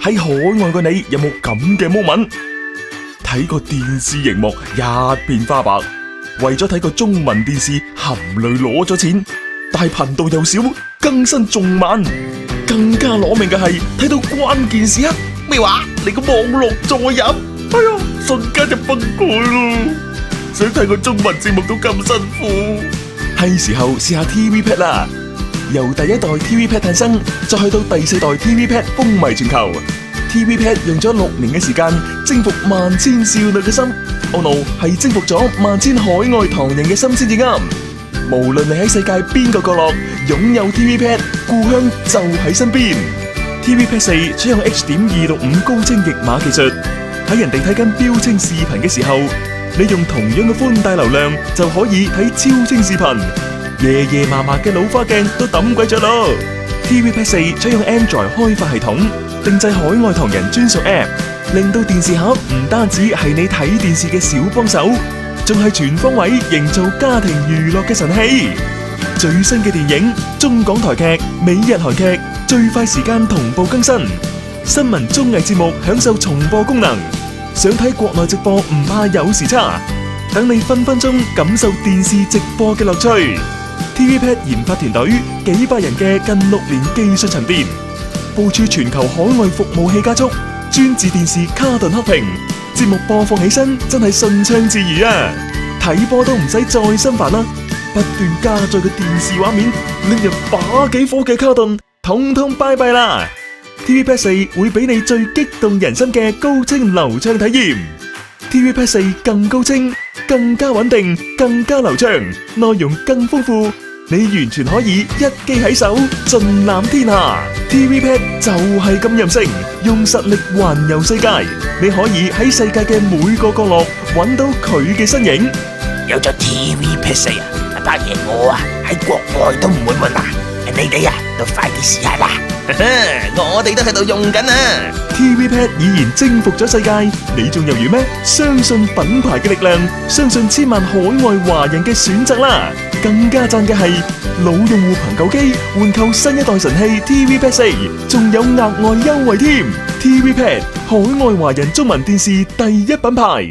喺海外嘅你有冇咁嘅 moment？睇個電視熒幕一片花白，為咗睇個中文電視含淚攞咗錢，但係頻道又少，更新仲慢，更加攞命嘅係睇到關鍵時刻，咩話？你個網絡再入，哎呀，瞬間就崩潰咯！想睇個中文節目都咁辛苦，係時候試下 TV Pad 啦。由第一代 TV Pad 誕生，再去到第四代 TV Pad 風靡全球。TV Pad 用咗6年嘅時間征服萬千少女嘅心，Oh no，係征服咗萬千海外唐人嘅心先至啱。無論你喺世界邊個角落，擁有 TV Pad， 故鄉就喺身邊。TV Pad 4採用 H.265 高清譯碼技術，喺人哋睇緊標清視頻嘅時候，你用同樣嘅寬帶流量就可以睇超清視頻，夜夜麻麻嘅老花鏡都抌鬼咗咯。TV Pad 4採用 Android 開發系統，定製海外唐人專屬 App， 令到電視盒唔單止係你睇電視嘅小幫手，仲係全方位營造家庭娛樂嘅神器。最新嘅電影、中港台劇、美日韓劇最快時間同步更新，新聞綜藝節目享受重播功能。想睇國內直播唔怕有時差，等你分分鐘感受電視直播嘅樂趣。TV Pad 研發團隊幾百人嘅近6年技術沉澱，部署全球海外服務器加速，專治電視卡頓黑屏，節目播放起身真係順暢自如啊！睇波都唔使再心煩啦，不斷加載嘅電視畫面，令人把幾火嘅卡頓，統統拜拜啦！TV Pad 4會俾你最激動人心嘅高清流暢體驗。TV Pad 4更高清、更加穩定、更加流暢，內容更豐富，你完全可以一機喺手，盡覽天下。TV Pad 就係咁任性，用實力環遊世界。你可以喺世界嘅每個角落揾到佢嘅身影。有咗 TV Pad 4啊，阿伯爺我啊喺國外都唔會悶啊，你哋啊都快啲試下啦！我哋都喺度用緊啊 ！TV Pad 已然征服咗世界，你仲猶豫咩？相信品牌嘅力量，相信千萬海外華人嘅選擇啦！更加讚嘅係，老用戶憑舊機換購新一代神器 TV Pad 4，仲有額外優惠添！TV Pad 海外華人中文電視第一品牌。